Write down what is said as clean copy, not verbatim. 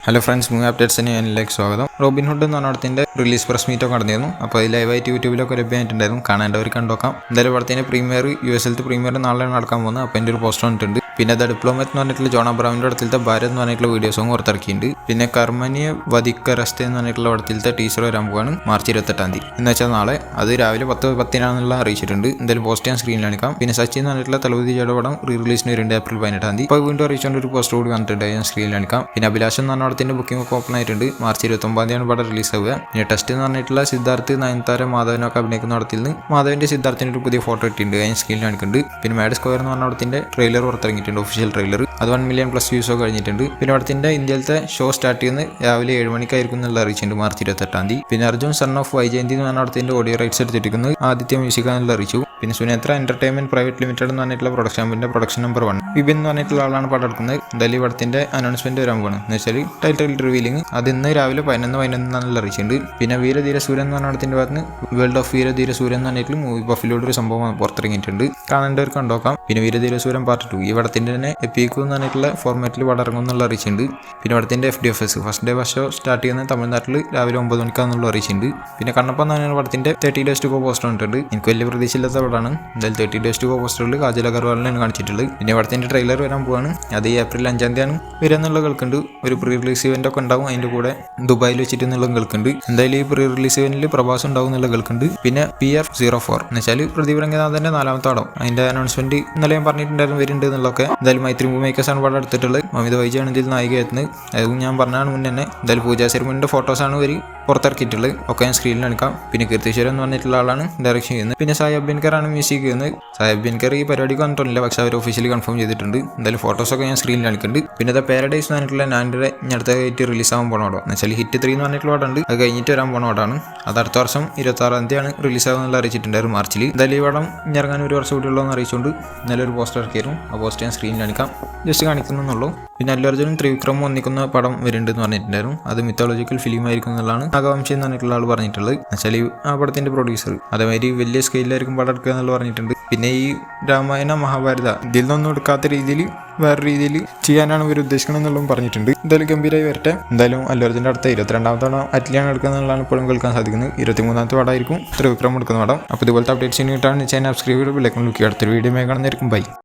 Hello friends, movie അപ്ഡേറ്റ്സിന് എന്നിലേക്ക് സ്വാഗതം. Robin Hood എന്ന് പറഞ്ഞ പടത്തിൻ്റെ റിലീസ് പ്രസ് മീറ്റൊക്കെ നടന്നിരുന്നു. അപ്പോൾ അത് ലൈവായിട്ട് യൂട്യൂബിലൊക്കെ ലഭ്യമായിട്ടുണ്ടായിരുന്നു. കാണേണ്ടവർ കണ്ടോക്കാം. എന്തായാലും പടത്തിൻ്റെ പ്രീമിയർ US പ്രീമിയർ നാളെയാണ് നടക്കാൻ പോകുന്നത്. അപ്പോൾ എൻ്റെ ഒരു പോസ്റ്റർ വന്നിട്ടുണ്ട്. പിന്നെ ദ ഡിപ്ലോമറ്റ് എന്ന് പറഞ്ഞിട്ടുള്ള ജോൺ അബ്രാമിൻ്റെ പടത്തിലത്തെ ഭാരത് എന്ന് പറഞ്ഞിട്ടുള്ള വീഡിയോസും പുറത്തിറക്കിയിട്ടുണ്ട്. പിന്നെ കർമ്മനിയെ വധിക്കറസ്റ്റ് എന്ന് പറഞ്ഞിട്ടുള്ള പടത്തിലത്തെ ടീച്ചർ വരാൻ പോവാണ് മാർച്ച് 28 എന്ന് വെച്ചാൽ നാളെ. അത് രാവിലെ 10:10 അറിയിച്ചിട്ടുണ്ട്. എന്തായാലും പോസ്റ്റ് ഞാൻ സ്ക്രീനിൽ കാണിക്കാം. പിന്നെ സച്ചിൻ എന്ന് പറഞ്ഞിട്ടുള്ള തലവതി ജയുടെ പടം റിലീസിന് വരുന്നുണ്ട് April 18. ഇപ്പോൾ വീണ്ടും അറിയിച്ചുകൊണ്ട് ഒരു പോസ്റ്റർ കൂടി വന്നിട്ടുണ്ട്, ഞാൻ സ്ക്രീനിൽ കാണിക്കാം. പിന്നെ അഭിലാഷം എന്ന് പറഞ്ഞ പടത്തിൻ്റെ ബുക്കിംഗ് ഒക്കെ ഓപ്പൺ ആയിട്ടുണ്ട്. മാർച്ച് 29 പടം റിലീസ് ആവുക. പിന്നെ ടെസ്റ്റ് എന്ന് പറഞ്ഞിട്ടുള്ള സിദ്ധാർത്ഥ്, നയൻതാര, മാധവനൊക്കെ അഭിനയിക്കുന്ന പടത്തിൽ നിന്ന് മാധവന്റെ സിദ്ധാർത്ഥിൻ്റെ ഒരു പുതിയ ഫോട്ടോ ഇട്ടിട്ടുണ്ട്, ഞാൻ സ്ക്രീനിൽ കാണിക്കുന്നുണ്ട്. പിന്നെ മാഡ് സ്ക്വയർ എന്ന് പറഞ്ഞ പടത്തിൻ്റെ ട്രെയിലർ പുറത്തിറങ്ങിയിട്ടുണ്ട്, ഒഫീഷ്യൽ ട്രെയിലർ. അത് 1 million+ വ്യൂസോ കഴിഞ്ഞിട്ടുണ്ട്. പിന്നെ പടത്തിന്റെ ഇന്ത്യയിലത്തെ ഷോ സ്റ്റാർട്ട് ചെയ്യുന്നത് രാവിലെ 7 മണിക്കായിരിക്കും എന്നുള്ള അറിയിച്ചിട്ടുണ്ട് മാർച്ച് 28. പിന്നെ അർജുൻ സൺ ഓഫ് വൈജയന്തി എന്ന് പറഞ്ഞ പടത്തിന്റെ ഓഡിയോ റൈറ്റ്സ് എടുത്തിരിക്കുന്നത് ആദിത്യ മ്യൂസിക് എന്നുള്ള അറിയിച്ചു. പിന്നെ സുനേത്ര എന്റർടൈൻമെന്റ് പ്രൈവറ്റ് ലിമിറ്റഡ് എന്ന് പറഞ്ഞിട്ടുള്ള പ്രൊഡക്ഷൻ നമ്പർ 1 വിപിൻ എന്ന് പറഞ്ഞിട്ടുള്ള ആളാണ് പടം എടുക്കുന്നത്. എന്തായാലും പടത്തിന്റെ അനൗൺസ്മെന്റ് വരാൻ പോകുന്നത് എന്ന് വെച്ചാൽ ടൈറ്റിൽ റിവീലിംഗ് അത് ഇന്ന് രാവിലെ 11:11 അറിയിച്ചിട്ടുണ്ട്. പിന്നെ വീരധീര സൂര്യൻ എന്ന് പറഞ്ഞ പടത്തിന്റെ ഭാഗത്ത് വേൾഡ് ഓഫ് വീരധീര സൂര്യൻ എന്ന് പറഞ്ഞിട്ടുള്ള മൂവി ബഫിലൂടെ ഒരു സംഭവം പുറത്തിറങ്ങിയിട്ടുണ്ട്, കാണേണ്ടവർക്ക് കണ്ടോക്കാം. പിന്നെ വീരധീര സൂര്യൻ പാർട്ട് 2 ഈ പടത്തിന്റെ തന്നെ എപ്പിക്ക് എന്ന് പറഞ്ഞിട്ടുള്ള ഫോർമാറ്റിൽ പടം ഇറങ്ങും എന്നുള്ള അറിയിച്ചിട്ടുണ്ട്. പിന്നെ പടത്തിന്റെ FDFS first day first show start ചെയ്യുന്നത് തമിഴ്നാട്ടിൽ രാവിലെ 9 മണിക്കാന്നുള്ള അറിയിച്ചിട്ടുണ്ട്. പിന്നെ കണ്ണപ്പ എന്ന് പറഞ്ഞ പടത്തിന്റെ 30 days to go പോസ്റ്റർ കണ്ടിട്ടുണ്ട്. എനിക്ക് വലിയ പ്രതീക്ഷയില്ലാത്ത പടമാണ്. എന്തായാലും 30 days to go പോസ്റ്ററിൽ കാജൽ അഗർവാളിനാണ് കാണിച്ചിട്ടുള്ളത്. പിന്നെ പടത്തിന്റെ ട്രെയിലർ വരാൻ പോവാണ്, അത് ഈ April 5 വരെ എന്നുള്ള കേൾക്കുന്നുണ്ട്. ഒരു പ്രീ റിലീസ് ഇവന്റ് ഒക്കെ ഉണ്ടാവും, അതിന്റെ കൂടെ ദുബായിൽ വെച്ചിട്ട് എന്നുള്ള കേൾക്കുന്നുണ്ട്. എന്തായാലും ഈ പ്രീ റിലീസ് ഇവന്റിൽ പ്രഭാസ് ഉണ്ടാവും എന്നുള്ള കേൾക്കുന്നുണ്ട്. പിന്നെ PF04 എന്ന് വെച്ചാൽ പ്രദീപ് രംഗനാഥന്റെ 4ാമത്തെ പടം, അതിന്റെ അനൗൺസ്മെന്റ് ഇന്നലെ ഞാൻ പറഞ്ഞിട്ടുണ്ടായിരുന്നു വരുന്നുണ്ട് എന്നുള്ളതൊക്കെ. എന്തായാലും മൈത്രി മൂവി മേക്കേഴ്സാണ് പടം എടുത്തിട്ടുള്ളത്. മമിത വൈജയാണ് ഇതിൽ നായികയെത്തുന്നത്, അതും ഞാൻ പറഞ്ഞാണ് മുന്നേ തന്നെ. എന്തായാലും പൂജാ സെറിമണിന്റെ ഫോട്ടോസാണ് ഇവർ പുറത്തിറക്കിയിട്ടുള്ളത്, ഒക്കെ ഞാൻ സ്ക്രീനിൽ കാണിക്കാം. പിന്നെ കീർത്തിശ്വരൻ എന്ന് പറഞ്ഞിട്ടുള്ള ആളാണ് ഡയറക്ഷൻ ചെയ്യുന്നത്. പിന്നെ സായി അഭ്യൻകർ ആണ് മ്യൂസിക് ചെയ്യുന്നത്. സായി അഭ്യൻകർ ഈ പരിപാടിക്ക് വന്നിട്ടില്ല, പക്ഷെ അവർ ഒഫീഷ്യലി കൺഫേം ചെയ്തിട്ടുണ്ട്. എന്തായാലും ഫോട്ടോസൊക്കെ ഞാൻ സ്ക്രീനിൽ കാണിക്കുന്നുണ്ട്. പിന്നെ ദ പാരഡൈസ് എന്ന് പറഞ്ഞിട്ടുള്ള നാൻഡറെ അടുത്തായിട്ട് റിലീസ് ആകാൻ പോണ പടം എന്ന് വെച്ചാൽ ഹിറ്റ് 3 എന്ന് പറഞ്ഞിട്ടുള്ള പടമുണ്ട്, അത് കഴിഞ്ഞിട്ട് വരാൻ പോണ പടമാണ്. അത് അടുത്ത വർഷം 26 റിലീസ് ആകുമെന്നുള്ള അറിയിച്ചിട്ടുണ്ടായിരുന്നു മാർച്ചിൽ. എന്തായാലും ഈ പടം ഇറങ്ങാൻ ഒരു വർഷം കൂടി ഉള്ളതെന്ന് അറിയിച്ചുകൊണ്ട് ഇന്നലെ ഒരു പോസ്റ്റർ ഇറക്കിയിരുന്നു. ആ പോസ്റ്റർ ഞാൻ സ്ക്രീനിൽ കാണിക്കാം, ജസ്റ്റ് കാണിക്കുന്നുള്ളൂ. പിന്നെ അല്ലു അർജുനും ത്രിവിക്രമും ഒന്നിക്കുന്ന പടം വരുന്നുണ്ടെന്ന് പറഞ്ഞിട്ടുണ്ടായിരുന്നു, അത് മിത്തോളജിക്കൽ ഫിലിം ആയിരിക്കും എന്നുള്ളതാണ് നാഗവംശി എന്ന് പറഞ്ഞിട്ടുള്ള ആൾ പറഞ്ഞിട്ടുള്ളത്. എന്നുവെച്ചാൽ ആ പടത്തിന്റെ പ്രൊഡ്യൂസർ അതേമാതിരി വലിയ സ്കെയിലായിരിക്കും പടം എടുക്കുക എന്നുള്ള പറഞ്ഞിട്ടുണ്ട്. പിന്നെ ഈ രാമായണ മഹാഭാരത ഇതിൽ നിന്നൊന്നും എടുക്കാത്ത രീതിയിൽ വേറെ രീതിയിൽ ചെയ്യാനാണ് ഇവർ ഉദ്ദേശിക്കുന്നത് എന്നുള്ളതും പറഞ്ഞിട്ടുണ്ട്. എന്തായാലും ഗംഭീരമായി വരട്ടെ. എന്തായാലും അല്ലു അർജുൻ്റെ അടുത്ത 22ാമത്തെ പടം അറ്റ്ലിയാണ് എടുക്കുക എന്നുള്ളതാണ് ഇപ്പോഴും കേൾക്കാൻ സാധിക്കുന്നത്. 23ാമത്തെ പടമായിരിക്കും ത്രിവിക്രം എടുക്കുന്ന പടം. അപ്പോൾ ഇതുപോലത്തെ അപ്ഡേറ്റ്സിന് കിട്ടാൻ ചാനൽ സബ്സ്ക്രൈബ് ചെയ്ത് ബെൽ ഐക്കൺ ക്ലിക്ക് ചെയ്യുക. അടുത്തൊരു വീഡിയോ കാണുന്നതായിരിക്കും. ബൈ.